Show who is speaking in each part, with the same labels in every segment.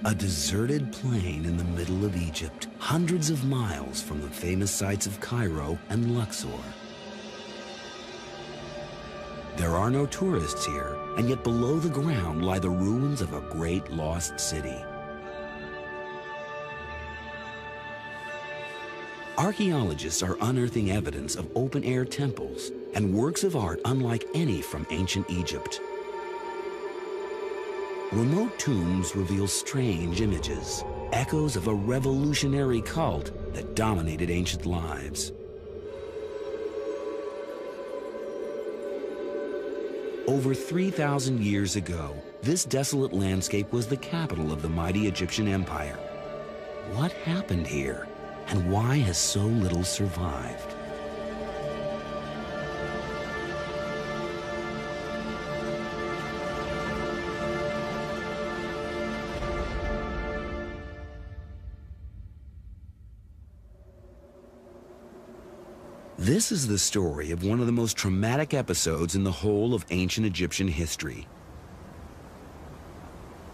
Speaker 1: A deserted plain in the middle of Egypt, hundreds of miles from the famous sites of Cairo and Luxor. There are no tourists here, and yet below the ground lie the ruins of a great lost city. Archaeologists are unearthing evidence of open-air temples and works of art unlike any from ancient Egypt. Remote tombs reveal strange images, echoes of a revolutionary cult that dominated ancient lives. Over 3,000 years ago, this desolate landscape was the capital of the mighty Egyptian Empire. What happened here, and why has so little survived? This is the story of one of the most traumatic episodes in the whole of ancient Egyptian history.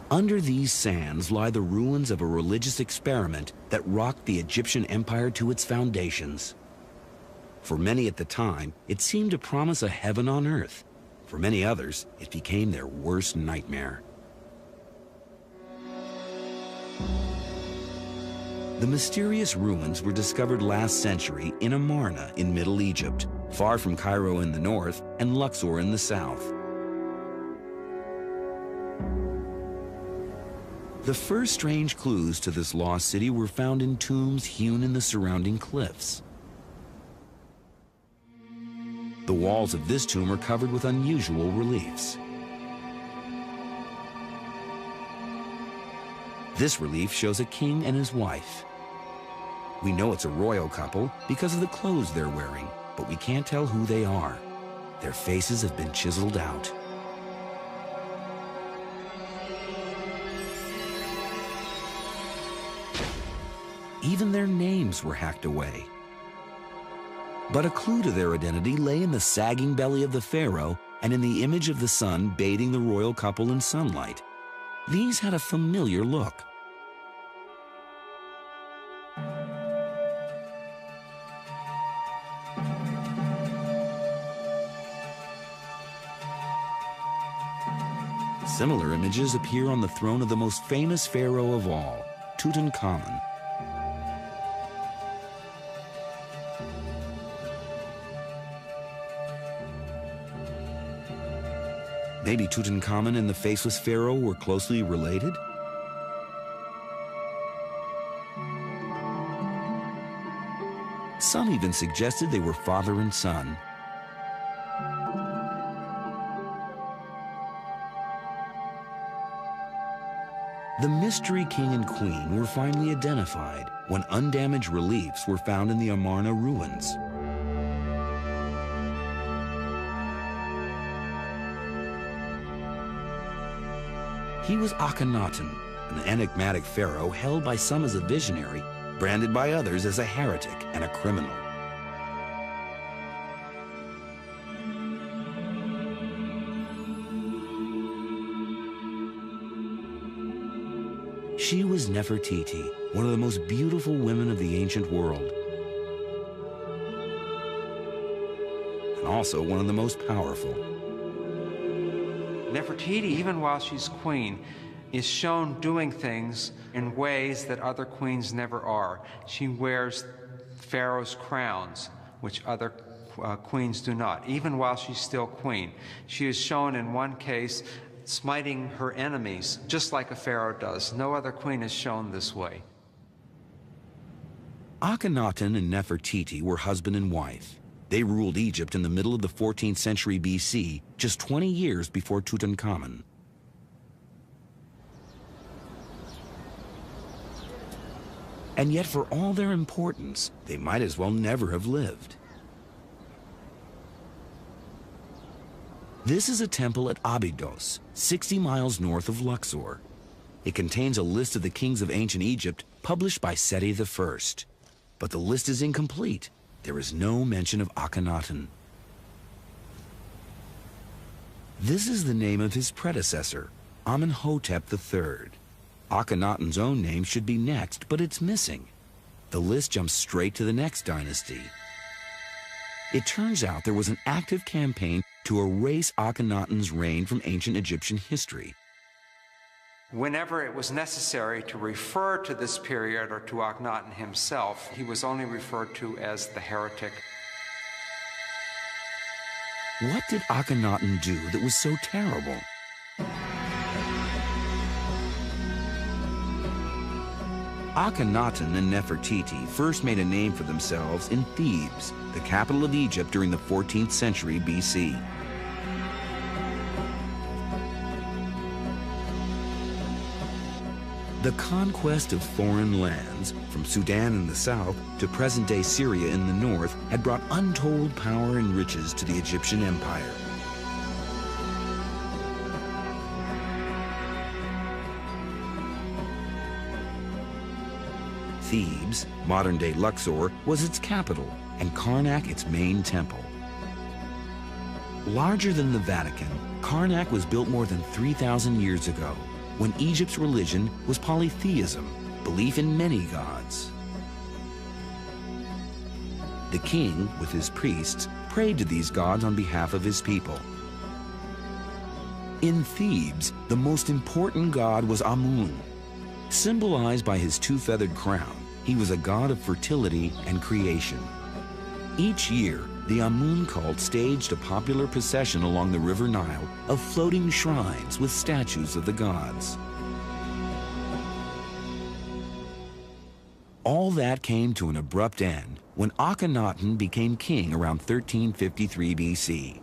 Speaker 1: Under these sands lie the ruins of a religious experiment that rocked the Egyptian empire to its foundations. For many at the time, it seemed to promise a heaven on earth. For many others, it became their worst nightmare. The mysterious ruins were discovered last century in Amarna in Middle Egypt, far from Cairo in the north and Luxor in the south. The first strange clues to this lost city were found in tombs hewn in the surrounding cliffs. The walls of this tomb are covered with unusual reliefs. This relief shows a king and his wife. We know it's a royal couple because of the clothes they're wearing, but we can't tell who they are. Their faces have been chiseled out. Even their names were hacked away. But a clue to their identity lay in the sagging belly of the pharaoh and in the image of the sun bathing the royal couple in sunlight. These had a familiar look. Similar images appear on the throne of the most famous pharaoh of all, Tutankhamun. Maybe Tutankhamun and the faceless pharaoh were closely related? Some even suggested they were father and son. The mystery king and queen were finally identified when undamaged reliefs were found in the Amarna ruins. He was Akhenaten, an enigmatic pharaoh held by some as a visionary, branded by others as a heretic and a criminal. She was Nefertiti, one of the most beautiful women of the ancient world, and also one of the most powerful.
Speaker 2: Nefertiti, even while she's queen, is shown doing things in ways that other queens never are. She wears pharaoh's crowns, which other queens do not, even while she's still queen. She is shown in one case smiting her enemies, just like a pharaoh does. No other queen is shown this way.
Speaker 1: Akhenaten and Nefertiti were husband and wife. They ruled Egypt in the middle of the 14th century BC, just 20 years before Tutankhamun. And yet, for all their importance, they might as well never have lived. This is a temple at Abydos, 60 miles north of Luxor. It contains a list of the kings of ancient Egypt published by Seti I. But the list is incomplete. There is no mention of Akhenaten. This is the name of his predecessor, Amenhotep III. Akhenaten's own name should be next, but it's missing. The list jumps straight to the next dynasty. It turns out there was an active campaign to erase Akhenaten's reign from ancient Egyptian history.
Speaker 2: Whenever it was necessary to refer to this period or to Akhenaten himself, he was only referred to as the heretic.
Speaker 1: What did Akhenaten do that was so terrible? Akhenaten and Nefertiti first made a name for themselves in Thebes, the capital of Egypt during the 14th century BC. The conquest of foreign lands, from Sudan in the south to present-day Syria in the north, had brought untold power and riches to the Egyptian empire. Thebes, modern-day Luxor, was its capital, and Karnak its main temple. Larger than the Vatican, Karnak was built more than 3,000 years ago, when Egypt's religion was polytheism, belief in many gods. The king, with his priests, prayed to these gods on behalf of his people. In Thebes, the most important god was Amun. Symbolized by his two-feathered crown, he was a god of fertility and creation. Each year, the Amun cult staged a popular procession along the River Nile of floating shrines with statues of the gods. All that came to an abrupt end when Akhenaten became king around 1353 BC.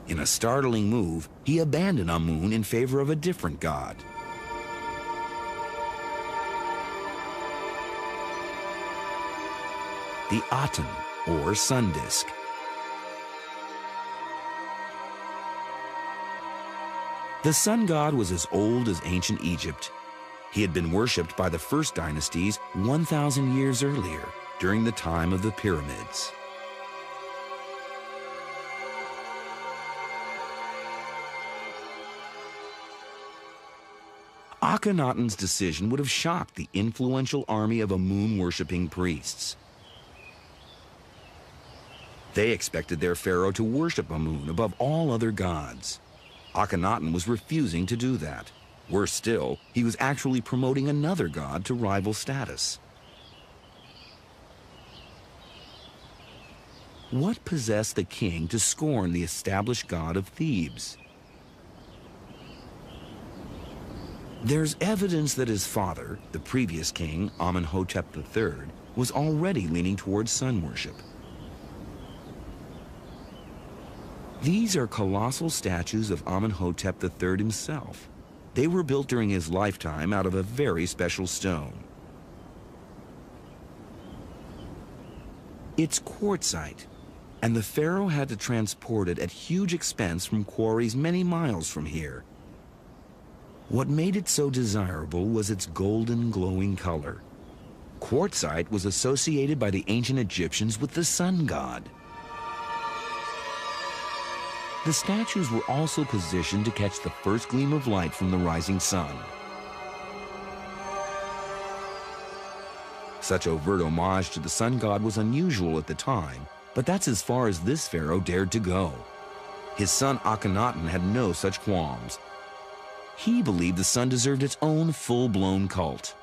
Speaker 1: In a startling move, he abandoned Amun in favor of a different god. The Aten, or sun disk. The sun god was as old as ancient Egypt. He had been worshipped by the first dynasties 1,000 years earlier, during the time of the pyramids. Akhenaten's decision would have shocked the influential army of Amun-worshipping priests. They expected their pharaoh to worship Amun above all other gods. Akhenaten was refusing to do that. Worse still, he was actually promoting another god to rival status. What possessed the king to scorn the established god of Thebes? There's evidence that his father, the previous king, Amenhotep III, was already leaning towards sun worship. These are colossal statues of Amenhotep III himself. They were built during his lifetime out of a very special stone. It's quartzite, and the pharaoh had to transport it at huge expense from quarries many miles from here. What made it so desirable was its golden, glowing color. Quartzite was associated by the ancient Egyptians with the sun god. The statues were also positioned to catch the first gleam of light from the rising sun. Such overt homage to the sun god was unusual at the time, but that's as far as this pharaoh dared to go. His son Akhenaten had no such qualms. He believed the sun deserved its own full-blown cult.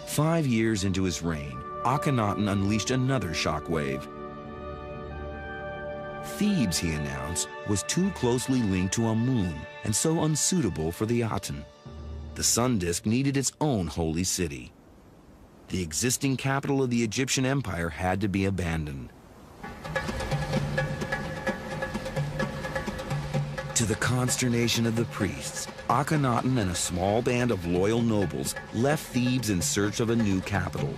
Speaker 1: "5 years into his reign, Akhenaten unleashed another shockwave. Thebes, he announced, was too closely linked to Amun and so unsuitable for the Aten. The sun disk needed its own holy city. The existing capital of the Egyptian empire had to be abandoned. To the consternation of the priests, Akhenaten and a small band of loyal nobles left Thebes in search of a new capital.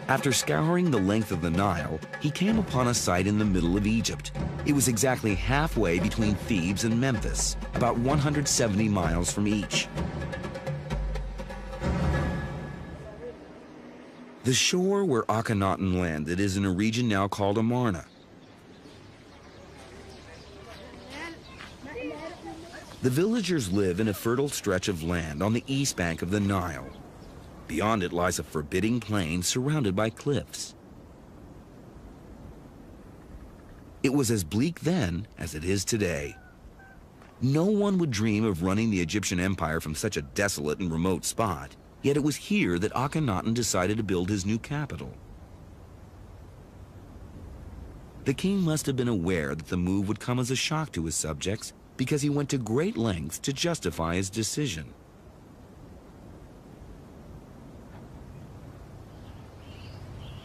Speaker 1: After scouring the length of the Nile, he came upon a site in the middle of Egypt. It was exactly halfway between Thebes and Memphis, about 170 miles from each. The shore where Akhenaten landed is in a region now called Amarna. The villagers live in a fertile stretch of land on the east bank of the Nile. Beyond it lies a forbidding plain surrounded by cliffs. It was as bleak then as it is today. No one would dream of running the Egyptian empire from such a desolate and remote spot, yet it was here that Akhenaten decided to build his new capital. The king must have been aware that the move would come as a shock to his subjects because he went to great lengths to justify his decision.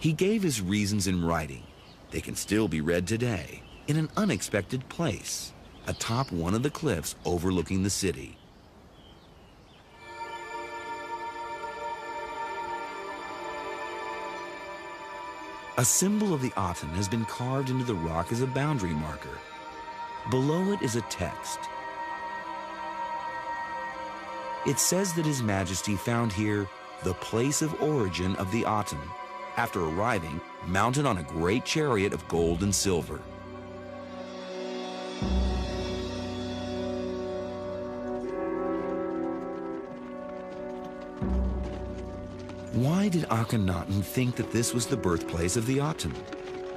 Speaker 1: He gave his reasons in writing. They can still be read today in an unexpected place, atop one of the cliffs overlooking the city. A symbol of the Aten has been carved into the rock as a boundary marker. Below it is a text. It says that His Majesty found here the place of origin of the Aten, after arriving mounted on a great chariot of gold and silver. Why did Akhenaten think that this was the birthplace of the Aten?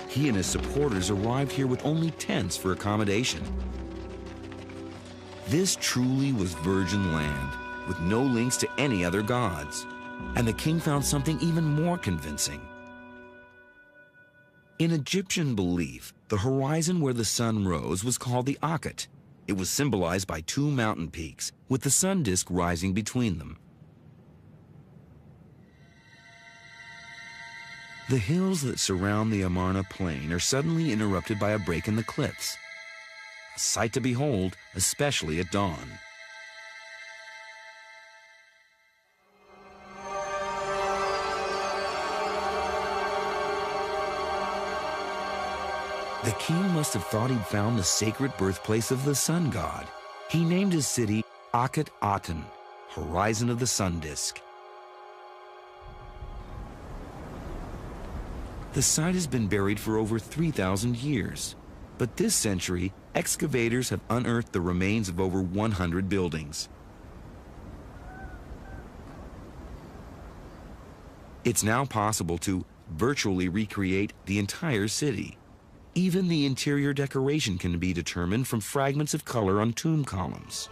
Speaker 1: He and his supporters arrived here with only tents for accommodation. This truly was virgin land, with no links to any other gods. And the king found something even more convincing. In Egyptian belief, the horizon where the sun rose was called the Akhet. It was symbolized by two mountain peaks, with the sun disk rising between them. The hills that surround the Amarna plain are suddenly interrupted by a break in the cliffs. A sight to behold, especially at dawn. The king must have thought he'd found the sacred birthplace of the sun god. He named his city Akhet Aten, horizon of the sun disk. The site has been buried for over 3,000 years, but this century, excavators have unearthed the remains of over 100 buildings. It's now possible to virtually recreate the entire city. Even the interior decoration can be determined from fragments of color on tomb columns.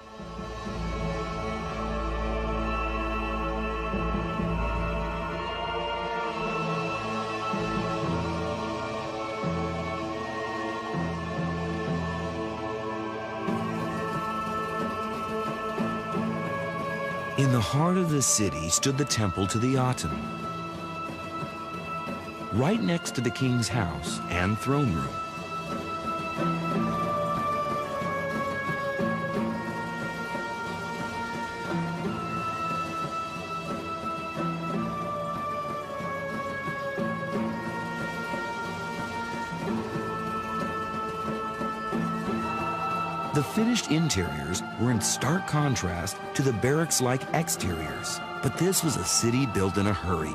Speaker 1: In the heart of the city stood the temple to the Aten, right next to the king's house and throne room. The finished interiors were in stark contrast to the barracks-like exteriors, but this was a city built in a hurry.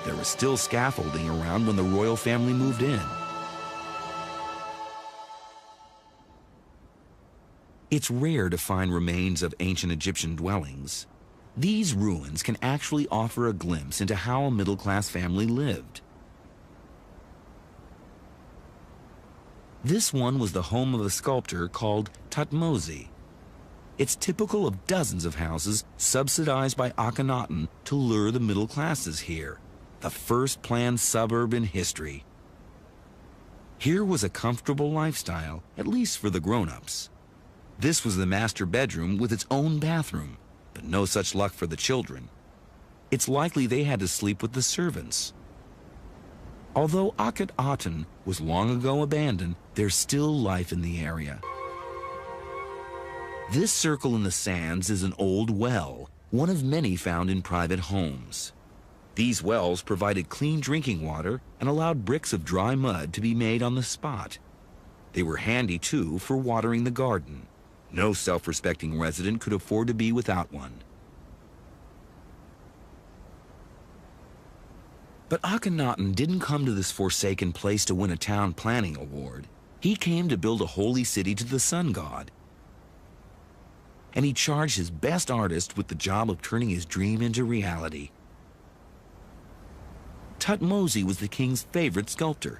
Speaker 1: There was still scaffolding around when the royal family moved in. It's rare to find remains of ancient Egyptian dwellings. These ruins can actually offer a glimpse into how a middle-class family lived. This one was the home of a sculptor called Thutmose. It's typical of dozens of houses subsidized by Akhenaten to lure the middle classes here, the first planned suburb in history. Here was a comfortable lifestyle, at least for the grown-ups. This was the master bedroom with its own bathroom, but no such luck for the children. It's likely they had to sleep with the servants. Although Akhet Aten was long ago abandoned, there's still life in the area. This circle in the sands is an old well, one of many found in private homes. These wells provided clean drinking water and allowed bricks of dry mud to be made on the spot. They were handy, too, for watering the garden. No self-respecting resident could afford to be without one. But Akhenaten didn't come to this forsaken place to win a town planning award. He came to build a holy city to the sun god. And he charged his best artist with the job of turning his dream into reality. Tutmosis was the king's favorite sculptor.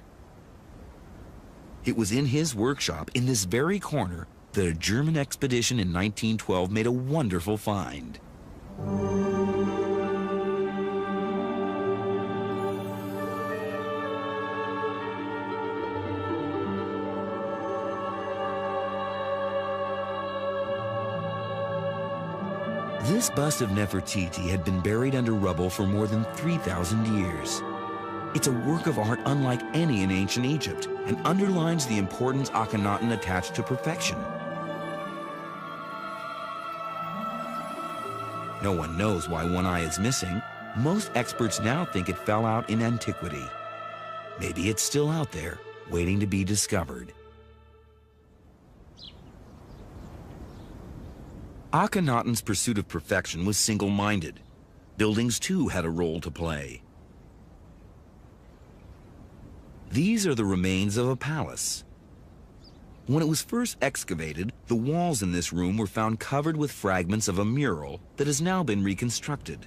Speaker 1: It was in his workshop, in this very corner, that a German expedition in 1912 made a wonderful find. This bust of Nefertiti had been buried under rubble for more than 3,000 years. It's a work of art unlike any in ancient Egypt and underlines the importance Akhenaten attached to perfection. No one knows why one eye is missing. Most experts now think it fell out in antiquity. Maybe it's still out there, waiting to be discovered. Akhenaten's pursuit of perfection was single-minded. Buildings, too, had a role to play. These are the remains of a palace. When it was first excavated, the walls in this room were found covered with fragments of a mural that has now been reconstructed.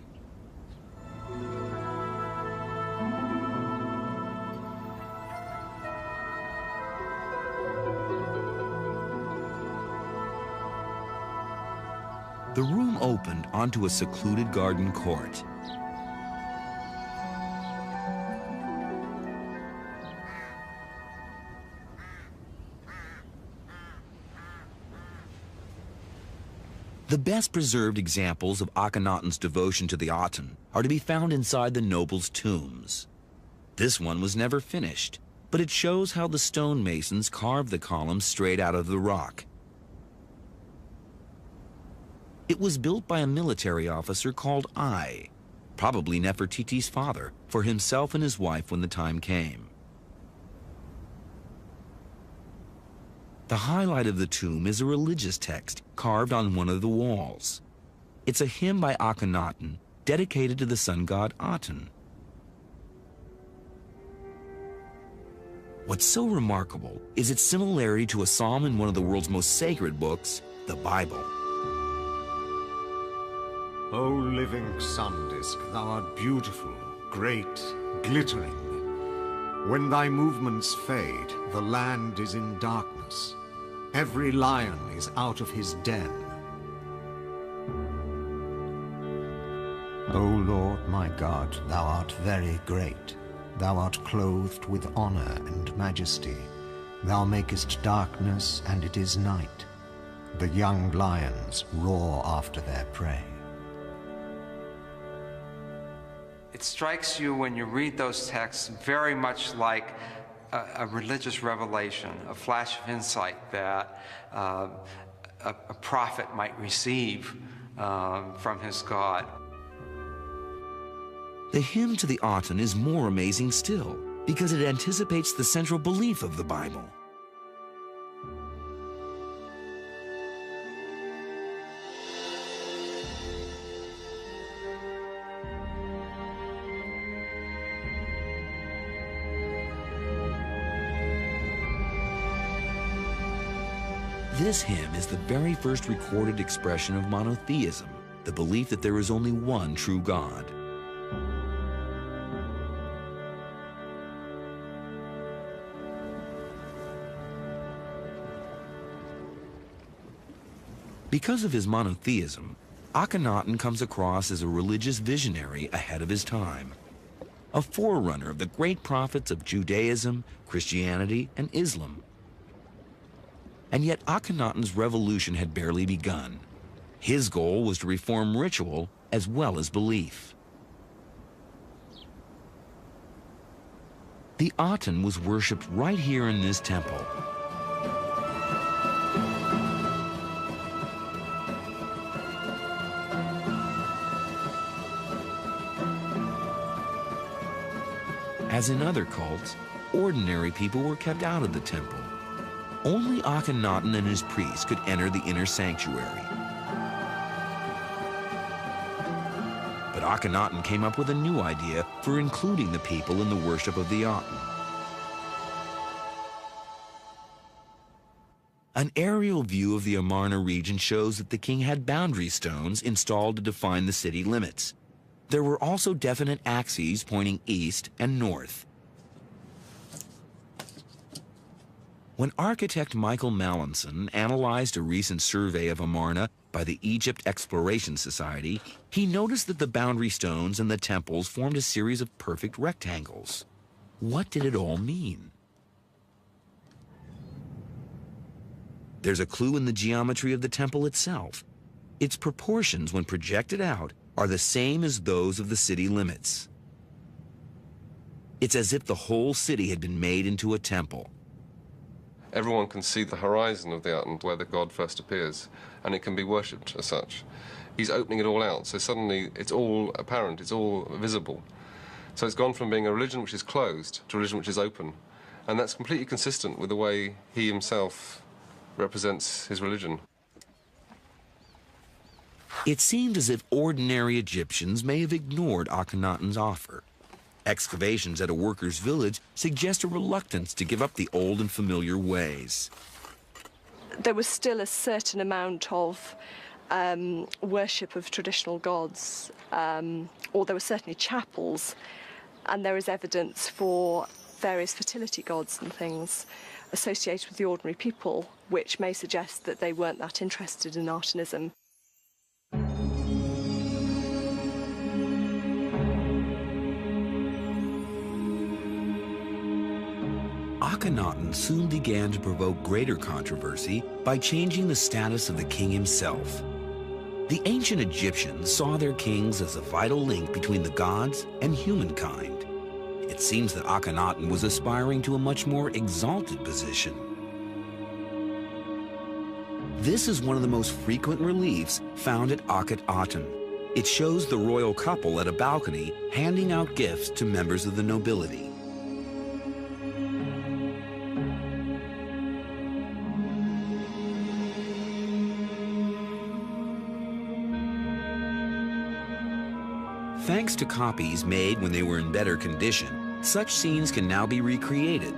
Speaker 1: The room opened onto a secluded garden court. The best preserved examples of Akhenaten's devotion to the Aten are to be found inside the nobles' tombs. This one was never finished, but it shows how the stonemasons carved the columns straight out of the rock. It was built by a military officer called Ai, probably Nefertiti's father, for himself and his wife when the time came. The highlight of the tomb is a religious text carved on one of the walls. It's a hymn by Akhenaten dedicated to the sun god Aten. What's so remarkable is its similarity to a psalm in one of the world's most sacred books, the Bible.
Speaker 3: O living sun disk, thou art beautiful, great, glittering. When thy movements fade, the land is in darkness. Every lion is out of his den. O Lord my God, thou art very great. Thou art clothed with honor and majesty. Thou makest darkness, and it is night. The young lions roar after their prey.
Speaker 2: It strikes you when you read those texts very much like a religious revelation, a flash of insight that a prophet might receive from his God.
Speaker 1: The hymn to the Aten is more amazing still, because it anticipates the central belief of the Bible. This hymn is the very first recorded expression of monotheism, the belief that there is only one true God. Because of his monotheism, Akhenaten comes across as a religious visionary ahead of his time, a forerunner of the great prophets of Judaism, Christianity, and Islam. And yet Akhenaten's revolution had barely begun. His goal was to reform ritual as well as belief. The Aten was worshipped right here in this temple. As in other cults, ordinary people were kept out of the temple. Only Akhenaten and his priests could enter the inner sanctuary. But But Akhenaten came up with a new idea for including the people in the worship of the Aten. An aerial view of the Amarna region shows that the king had boundary stones installed to define the city limits. There were also definite axes pointing east and north. When architect Michael Mallinson analyzed a recent survey of Amarna by the Egypt Exploration Society, he noticed that the boundary stones and the temples formed a series of perfect rectangles. What did it all mean? There's a clue in the geometry of the temple itself. Its proportions, when projected out, are the same as those of the city limits. It's as if the whole city had been made into a temple.
Speaker 4: Everyone can see the horizon of the Aten where the god first appears, and it can be worshipped as such. He's opening it all out, so suddenly it's all apparent, it's all visible. So it's gone from being a religion which is closed to a religion which is open, and that's completely consistent with the way he himself represents his religion.
Speaker 1: It seemed as if ordinary Egyptians may have ignored Akhenaten's offer. Excavations at a workers' village suggest a reluctance to give up the old and familiar ways.
Speaker 5: There was still a certain amount of worship of traditional gods, or there were certainly chapels, and there is evidence for various fertility gods and things associated with the ordinary people, which may suggest that they weren't that interested in Artenism.
Speaker 1: Akhenaten soon began to provoke greater controversy by changing the status of the king himself. The ancient Egyptians saw their kings as a vital link between the gods and humankind. It seems that Akhenaten was aspiring to a much more exalted position. This is one of the most frequent reliefs found at Akhenaten. It shows the royal couple at a balcony handing out gifts to members of the nobility. Thanks to copies made when they were in better condition, such scenes can now be recreated.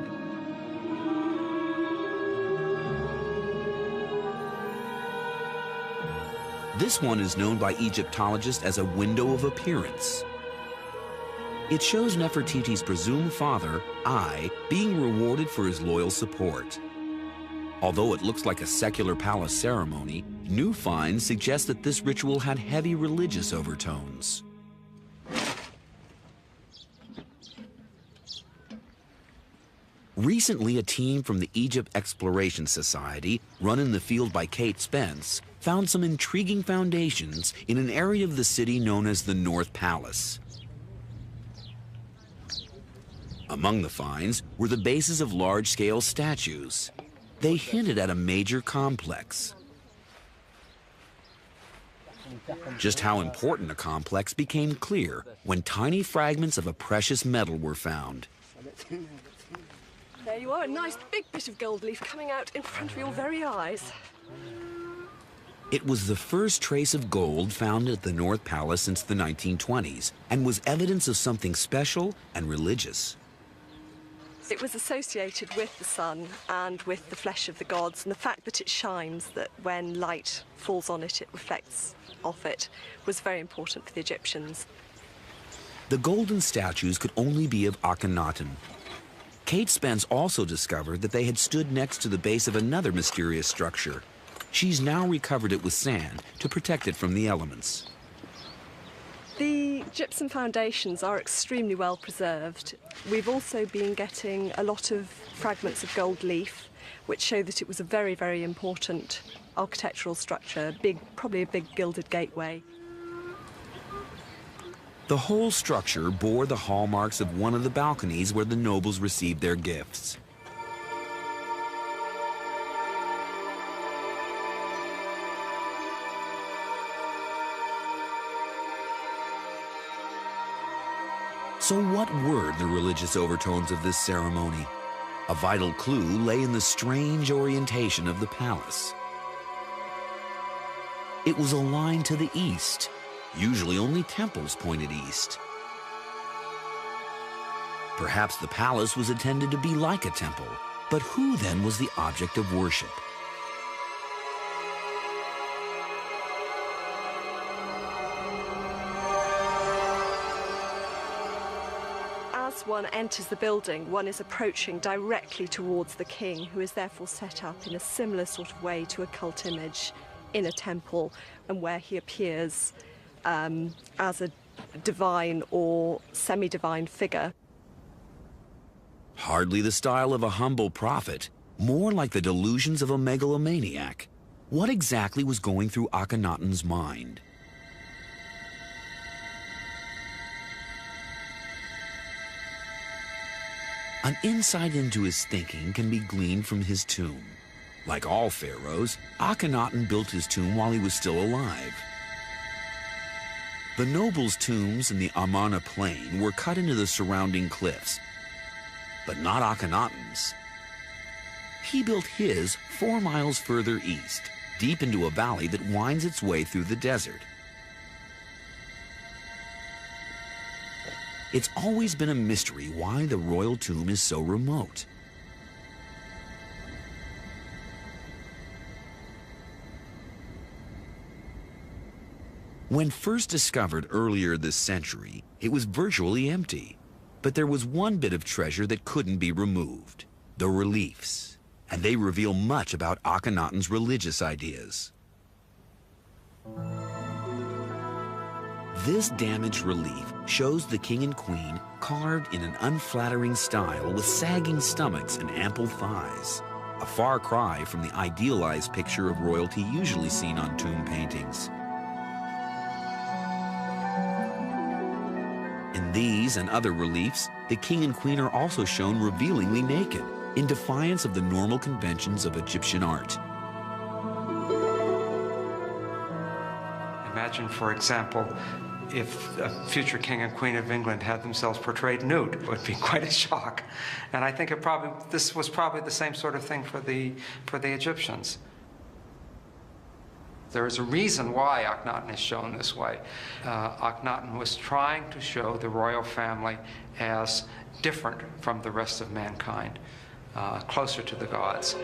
Speaker 1: This one is known by Egyptologists as a window of appearance. It shows Nefertiti's presumed father, Ai, being rewarded for his loyal support. Although it looks like a secular palace ceremony, new finds suggest that this ritual had heavy religious overtones. Recently, a team from the Egypt Exploration Society, run in the field by Kate Spence, found some intriguing foundations in an area of the city known as the North Palace. Among the finds were the bases of large-scale statues. They hinted at a major complex. Just how important a complex became clear when tiny fragments of a precious metal were found.
Speaker 5: There you are, a nice big bit of gold leaf coming out in front of your very eyes.
Speaker 1: It was the first trace of gold found at the North Palace since the 1920s and was evidence of something special and religious.
Speaker 5: It was associated with the sun and with the flesh of the gods, and the fact that it shines, that when light falls on it, it reflects off it, was very important for the Egyptians.
Speaker 1: The golden statues could only be of Akhenaten. Kate Spence also discovered that they had stood next to the base of another mysterious structure. She's now recovered it with sand to protect it from the elements.
Speaker 5: The gypsum foundations are extremely well preserved. We've also been getting a lot of fragments of gold leaf, which show that it was a very, very important architectural structure, probably a big gilded gateway.
Speaker 1: The whole structure bore the hallmarks of one of the balconies where the nobles received their gifts. So what were the religious overtones of this ceremony? A vital clue lay in the strange orientation of the palace. It was aligned to the east, Usually only temples pointed east. Perhaps the palace was intended to be like a temple, but who then was the object of worship?
Speaker 5: As one enters the building, one is approaching directly towards the king, who is therefore set up in a similar sort of way to a cult image in a temple, and where he appears as a divine or semi-divine figure.
Speaker 1: Hardly the style of a humble prophet, more like the delusions of a megalomaniac. What exactly was going through Akhenaten's mind? An insight into his thinking can be gleaned from his tomb. Like all pharaohs, Akhenaten built his tomb while he was still alive. The nobles' tombs in the Amarna plain were cut into the surrounding cliffs, but not Akhenaten's. He built his 4 miles further east, deep into a valley that winds its way through the desert. It's always been a mystery why the royal tomb is so remote. When first discovered earlier this century, it was virtually empty. But there was one bit of treasure that couldn't be removed: the reliefs. And they reveal much about Akhenaten's religious ideas. This damaged relief shows the king and queen carved in an unflattering style with sagging stomachs and ample thighs, a far cry from the idealized picture of royalty usually seen on tomb paintings. In these and other reliefs, the king and queen are also shown revealingly naked, in defiance of the normal conventions of Egyptian art.
Speaker 2: Imagine, for example, if a future king and queen of England had themselves portrayed nude. It would be quite a shock. And I think this was probably the same sort of thing for the Egyptians. There is a reason why Akhenaten is shown this way. Akhenaten was trying to show the royal family as different from the rest of mankind, closer to the gods.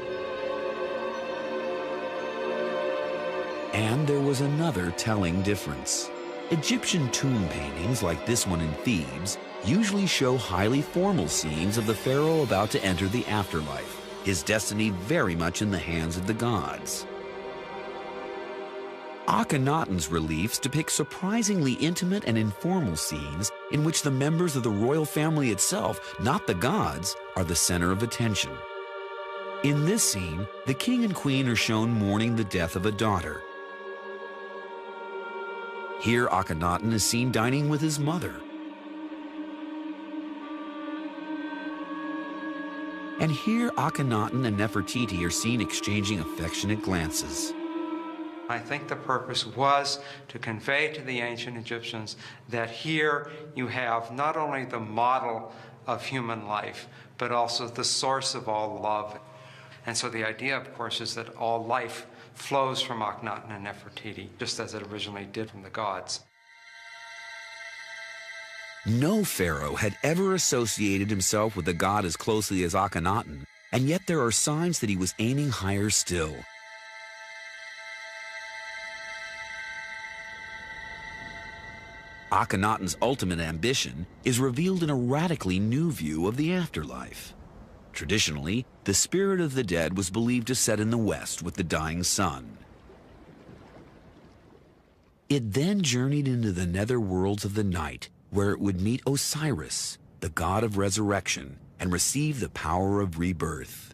Speaker 1: And there was another telling difference. Egyptian tomb paintings, like this one in Thebes, usually show highly formal scenes of the pharaoh about to enter the afterlife, his destiny very much in the hands of the gods. Akhenaten's reliefs depict surprisingly intimate and informal scenes in which the members of the royal family itself, not the gods, are the center of attention. In this scene, the king and queen are shown mourning the death of a daughter. Here, Akhenaten is seen dining with his mother. And here, Akhenaten and Nefertiti are seen exchanging affectionate glances.
Speaker 2: I think the purpose was to convey to the ancient Egyptians that here you have not only the model of human life, but also the source of all love. And so the idea, of course, is that all life flows from Akhenaten and Nefertiti, just as it originally did from the gods.
Speaker 1: No pharaoh had ever associated himself with a god as closely as Akhenaten, and yet there are signs that he was aiming higher still. Akhenaten's ultimate ambition is revealed in a radically new view of the afterlife. Traditionally, the spirit of the dead was believed to set in the west with the dying sun. It then journeyed into the nether worlds of the night, where it would meet Osiris, the god of resurrection, and receive the power of rebirth.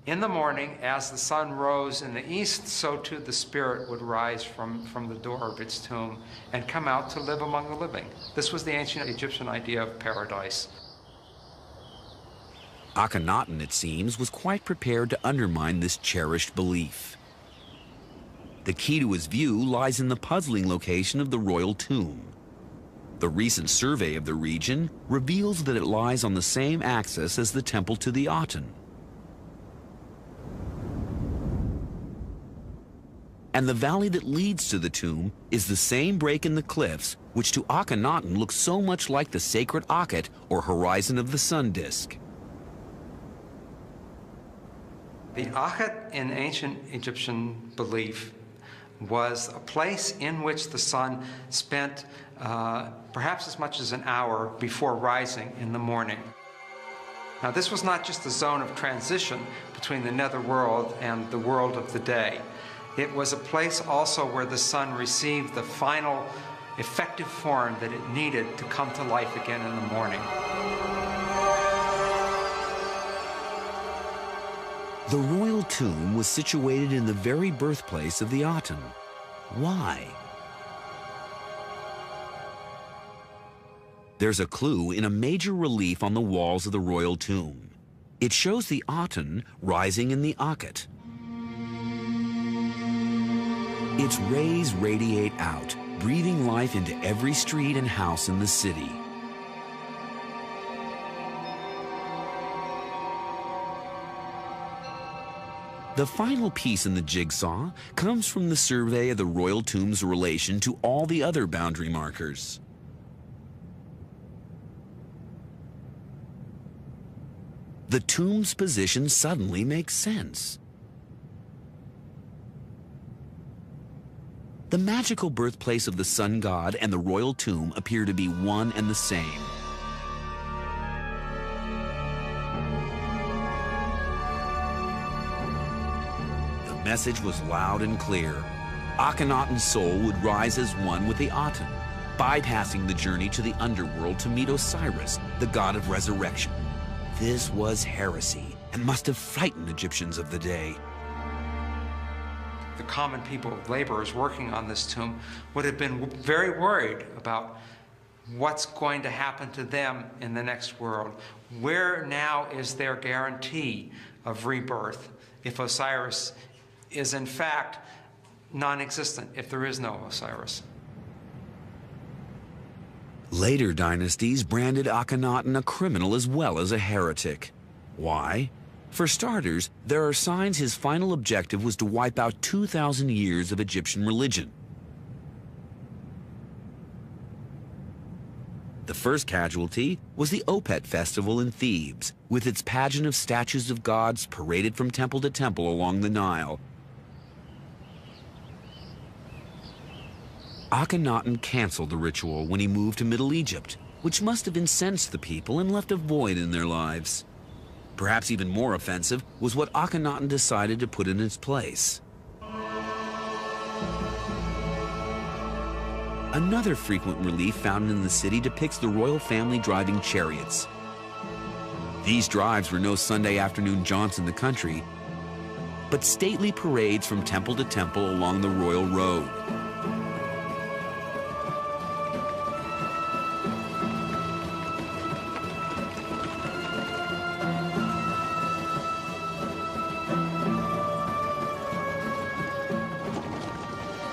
Speaker 2: In the morning, as the sun rose in the east, so too the spirit would rise from the door of its tomb and come out to live among the living. This was the ancient Egyptian idea of paradise.
Speaker 1: Akhenaten, it seems, was quite prepared to undermine this cherished belief. The key to his view lies in the puzzling location of the royal tomb. The recent survey of the region reveals that it lies on the same axis as the temple to the Aten. and the valley that leads to the tomb is the same break in the cliffs which to Akhenaten looks so much like the sacred Akhet, or horizon of the sun disk.
Speaker 2: The Akhet in ancient Egyptian belief was a place in which the sun spent perhaps as much as an hour before rising in the morning. Now, this was not just a zone of transition between the netherworld and the world of the day. It was a place also where the sun received the final effective form that it needed to come to life again in the morning.
Speaker 1: The royal tomb was situated in the very birthplace of the Aten. Why? There's a clue in a major relief on the walls of the royal tomb. It shows the Aten rising in the Akhet. Its rays radiate out, breathing life into every street and house in the city. The final piece in the jigsaw comes from the survey of the royal tomb's relation to all the other boundary markers. The tomb's position suddenly makes sense. The magical birthplace of the sun god and the royal tomb appear to be one and the same. The message was loud and clear. Akhenaten's soul would rise as one with the Aten, bypassing the journey to the underworld to meet Osiris, the god of resurrection. This was heresy and must have frightened Egyptians of the day.
Speaker 2: The common people, laborers working on this tomb, would have been very worried about what's going to happen to them in the next world. Where now is their guarantee of rebirth if Osiris is in fact non-existent, if there is no Osiris?
Speaker 1: Later dynasties branded Akhenaten a criminal as well as a heretic. Why? For starters, there are signs his final objective was to wipe out 2,000 years of Egyptian religion. The first casualty was the Opet festival in Thebes, with its pageant of statues of gods paraded from temple to temple along the Nile. Akhenaten canceled the ritual when he moved to Middle Egypt, which must have incensed the people and left a void in their lives. Perhaps even more offensive was what Akhenaten decided to put in its place. Another frequent relief found in the city depicts the royal family driving chariots. These drives were no Sunday afternoon jaunts in the country, but stately parades from temple to temple along the royal road.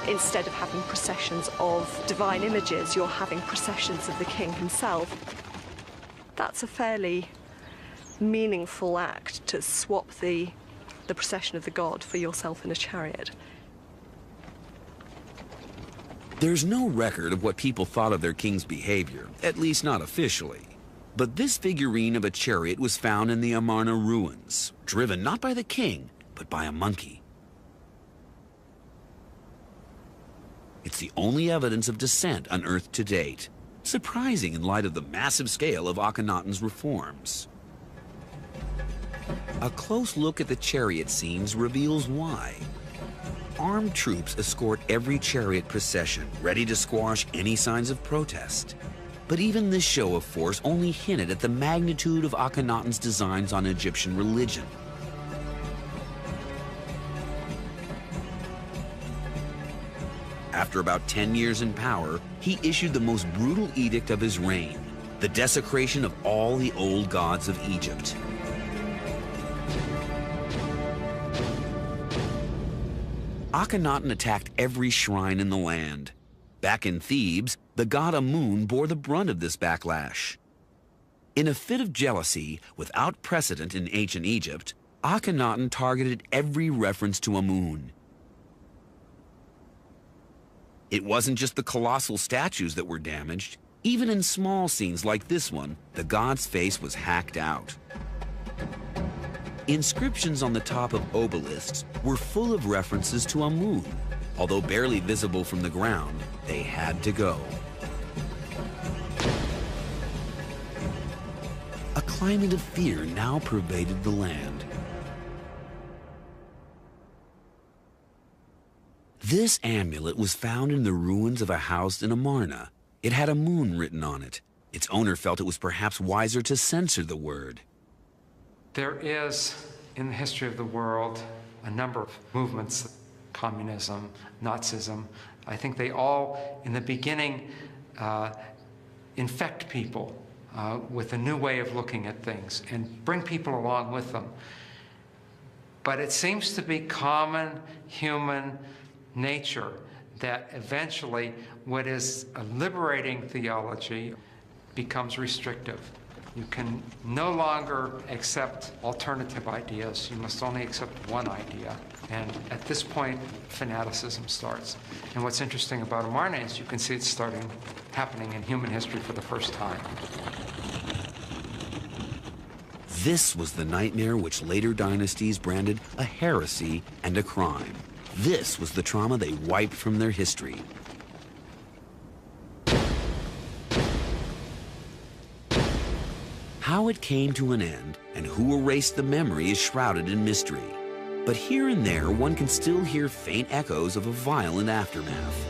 Speaker 5: Instead of having processions of divine images, you're having processions of the king himself. That's a fairly meaningful act, to swap the procession of the god for yourself in a chariot.
Speaker 1: There's no record of what people thought of their king's behavior, at least not officially. But this figurine of a chariot was found in the Amarna ruins, driven not by the king, but by a monkey. It's the only evidence of descent unearthed to date, surprising in light of the massive scale of Akhenaten's reforms. A close look at the chariot scenes reveals why. Armed troops escort every chariot procession, ready to squash any signs of protest. But even this show of force only hinted at the magnitude of Akhenaten's designs on Egyptian religion. After about 10 years in power, he issued the most brutal edict of his reign, the desecration of all the old gods of Egypt. Akhenaten attacked every shrine in the land. Back in Thebes, the god Amun bore the brunt of this backlash. In a fit of jealousy, without precedent in ancient Egypt, Akhenaten targeted every reference to Amun. It wasn't just the colossal statues that were damaged. Even in small scenes like this one, the god's face was hacked out. Inscriptions on the top of obelisks were full of references to Amun. Although barely visible from the ground, they had to go. A climate of fear now pervaded the land. This amulet was found in the ruins of a house in Amarna. It had Amun written on it. Its owner felt it was perhaps wiser to censor the word.
Speaker 2: There is, in the history of the world, a number of movements, communism, Nazism. I think they all, in the beginning, infect people with a new way of looking at things and bring people along with them. But it seems to be common human nature that eventually what is a liberating theology becomes restrictive. You can no longer accept alternative ideas. You must only accept one idea. And at this point, fanaticism starts. And what's interesting about Amarna is you can see it happening in human history for the first time.
Speaker 1: This was the nightmare which later dynasties branded a heresy and a crime. This was the trauma they wiped from their history. How it came to an end and who erased the memory is shrouded in mystery. But here and there, one can still hear faint echoes of a violent aftermath.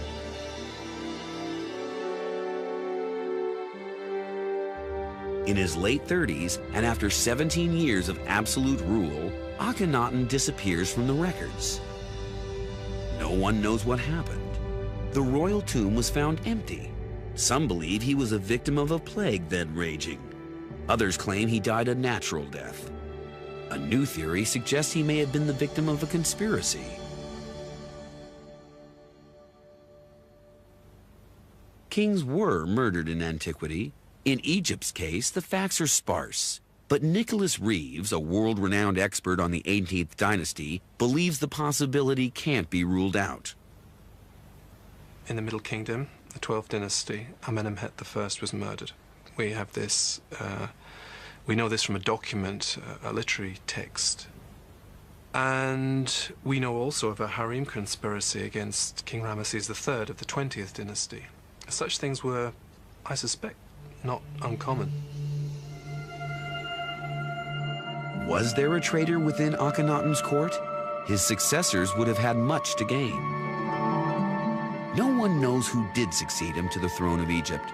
Speaker 1: In his late 30s, and after 17 years of absolute rule, Akhenaten disappears from the records. No one knows what happened. The royal tomb was found empty. Some believe he was a victim of a plague then raging. Others claim he died a natural death. A new theory suggests he may have been the victim of a conspiracy. Kings were murdered in antiquity. In Egypt's case, the facts are sparse. But Nicholas Reeves, a world-renowned expert on the 18th dynasty, believes the possibility can't be ruled out.
Speaker 6: In the Middle Kingdom, the 12th dynasty, Amenemhet I was murdered. We have this, we know this from a document, a literary text. And we know also of a harem conspiracy against King Ramesses III of the 20th dynasty. Such things were, I suspect, not uncommon.
Speaker 1: Was there a traitor within Akhenaten's court? His successors would have had much to gain. No one knows who did succeed him to the throne of Egypt.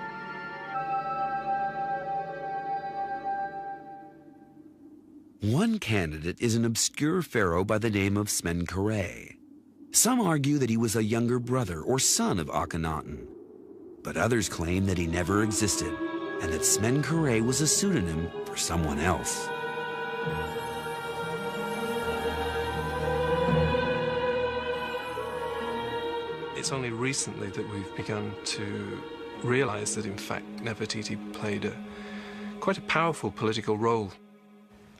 Speaker 1: One candidate is an obscure pharaoh by the name of Smenkhare. Some argue that he was a younger brother or son of Akhenaten, but others claim that he never existed and that Smenkhare was a pseudonym for someone else.
Speaker 6: It's only recently that we've begun to realize that, in fact, Nefertiti played quite a powerful political role.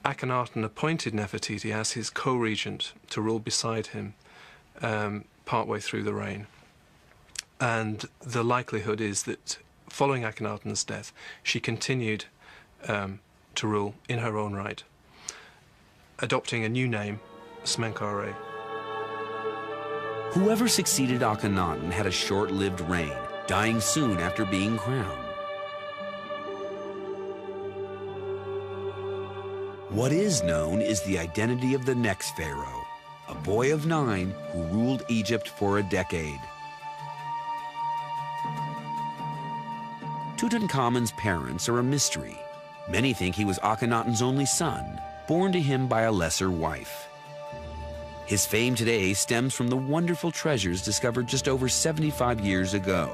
Speaker 6: Akhenaten appointed Nefertiti as his co-regent to rule beside him partway through the reign. And the likelihood is that following Akhenaten's death, she continued to rule in her own right, adopting a new name, Smenkhare.
Speaker 1: Whoever succeeded Akhenaten had a short-lived reign, dying soon after being crowned. What is known is the identity of the next pharaoh, a boy of 9 who ruled Egypt for a decade. Tutankhamun's parents are a mystery. Many think he was Akhenaten's only son, born to him by a lesser wife. His fame today stems from the wonderful treasures discovered just over 75 years ago.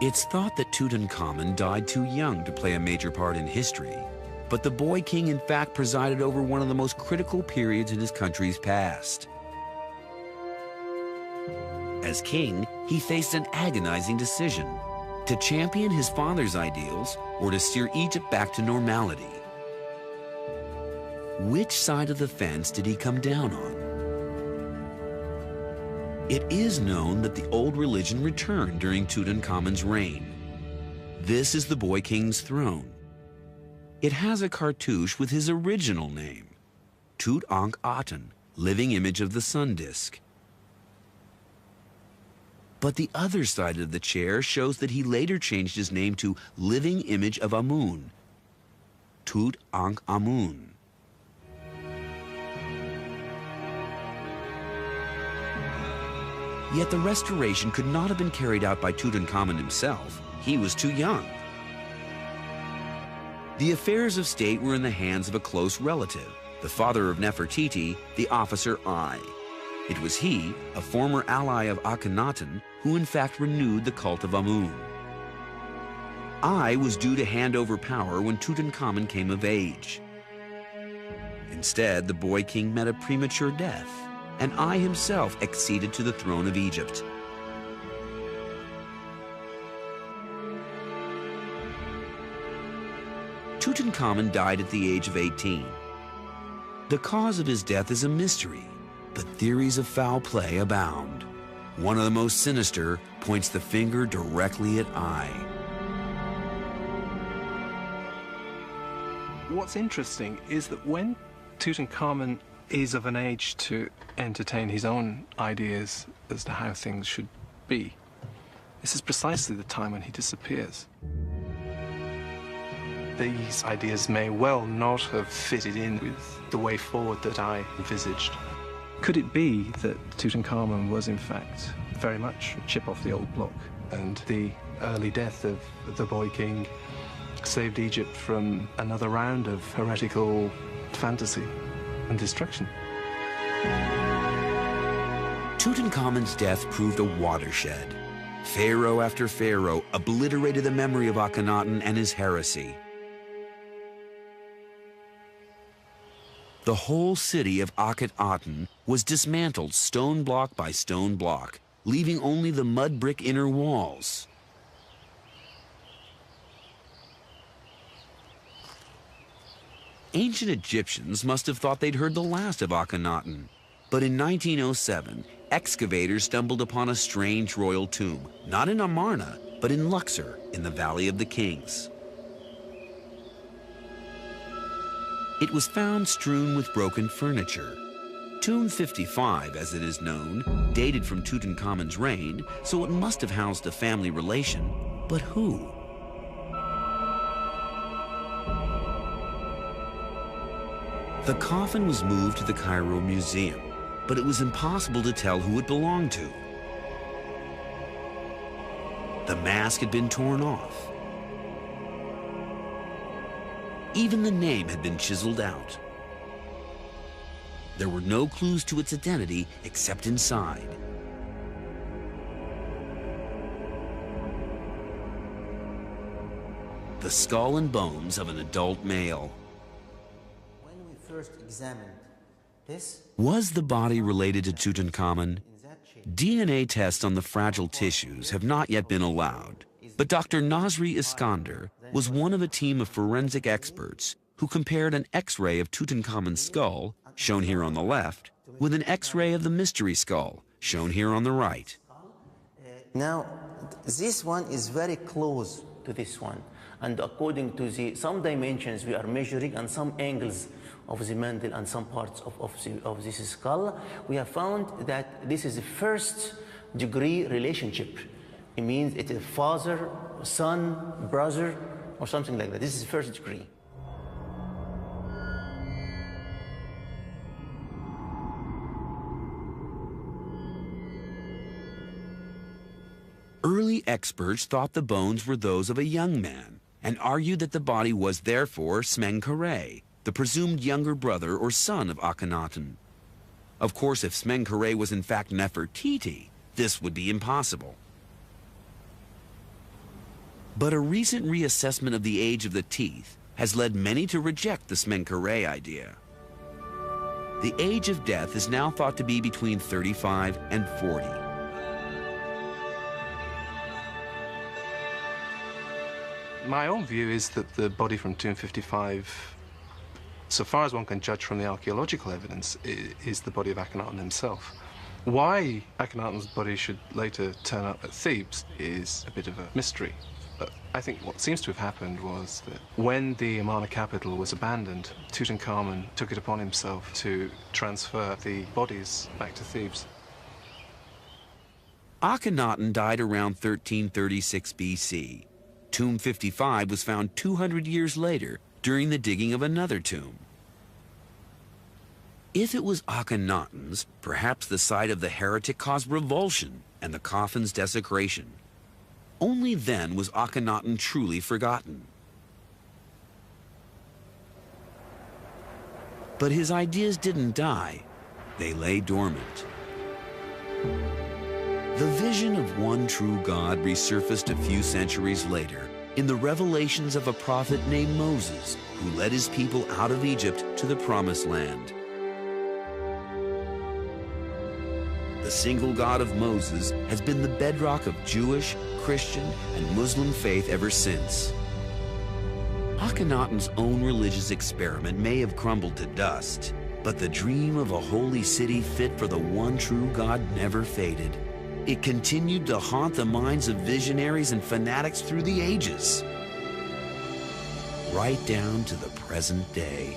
Speaker 1: It's thought that Tutankhamun died too young to play a major part in history, but the boy king in fact presided over one of the most critical periods in his country's past. As king, he faced an agonizing decision: to champion his father's ideals or to steer Egypt back to normality. Which side of the fence did he come down on? It is known that the old religion returned during Tutankhamun's reign. This is the Boy King's throne. It has a cartouche with his original name, Tutankhaten, living image of the sun disk. But the other side of the chair shows that he later changed his name to living image of Amun, Tutankhamun. Yet the restoration could not have been carried out by Tutankhamun himself. He was too young. The affairs of state were in the hands of a close relative, the father of Nefertiti, the officer Ai. It was he, a former ally of Akhenaten, who in fact renewed the cult of Amun. Ai was due to hand over power when Tutankhamun came of age. Instead, the boy king met a premature death, and Ai himself acceded to the throne of Egypt. Tutankhamun died at the age of 18. The cause of his death is a mystery, but theories of foul play abound. One of the most sinister points the finger directly at Ai.
Speaker 6: What's interesting is that when Tutankhamun is of an age to entertain his own ideas as to how things should be, this is precisely the time when he disappears. These ideas may well not have fitted in with the way forward that I envisaged. Could it be that Tutankhamun was in fact very much a chip off the old block, and the early death of the boy king saved Egypt from another round of heretical fantasy and destruction?
Speaker 1: Tutankhamun's death proved a watershed. Pharaoh after pharaoh obliterated the memory of Akhenaten and his heresy. The whole city of Akhenaten was dismantled stone block by stone block, leaving only the mud brick inner walls. Ancient Egyptians must have thought they'd heard the last of Akhenaten. But in 1907, excavators stumbled upon a strange royal tomb, not in Amarna, but in Luxor, in the Valley of the Kings. It was found strewn with broken furniture. Tomb 55, as it is known, dated from Tutankhamun's reign, so it must have housed a family relation. But who? The coffin was moved to the Cairo Museum, but it was impossible to tell who it belonged to. The mask had been torn off. Even the name had been chiseled out. There were no clues to its identity except inside. The skull and bones of an adult male.
Speaker 7: When we first examined this,
Speaker 1: Was the body related to Tutankhamun? DNA tests on the fragile tissues have not yet been allowed, but Dr. Nasri Iskander was one of a team of forensic experts who compared an X-ray of Tutankhamun's skull, shown here on the left, with an X-ray of the mystery skull, shown here on the right.
Speaker 7: now this one is very close to this one, and according to some dimensions we are measuring and some angles of the mantle and some parts of this skull, we have found that this is a first degree relationship. It means it's a father, son, brother, or something like that. This is first degree.
Speaker 1: Early experts thought the bones were those of a young man and argued that the body was therefore Smenkhare, the presumed younger brother or son of Akhenaten. Of course, if Smenkhare was in fact Nefertiti, this would be impossible. But a recent reassessment of the age of the teeth has led many to reject the Smenkhare idea. The age of death is now thought to be between 35 and 40.
Speaker 6: My own view is that the body from Tomb 55 so far as one can judge from the archaeological evidence, is the body of Akhenaten himself. Why Akhenaten's body should later turn up at Thebes is a bit of a mystery. But I think what seems to have happened was that when the Amarna capital was abandoned, Tutankhamun took it upon himself to transfer the bodies back to Thebes.
Speaker 1: Akhenaten died around 1336 BC. Tomb 55 was found 200 years later during the digging of another tomb. If it was Akhenaten's, perhaps the sight of the heretic caused revulsion and the coffin's desecration. Only then was Akhenaten truly forgotten. But his ideas didn't die. They lay dormant. The vision of one true God resurfaced a few centuries later in the revelations of a prophet named Moses, who led his people out of Egypt to the Promised Land. The single God of Moses has been the bedrock of Jewish, Christian, and Muslim faith ever since. Akhenaten's own religious experiment may have crumbled to dust, but the dream of a holy city fit for the one true God never faded. It continued to haunt the minds of visionaries and fanatics through the ages, right down to the present day.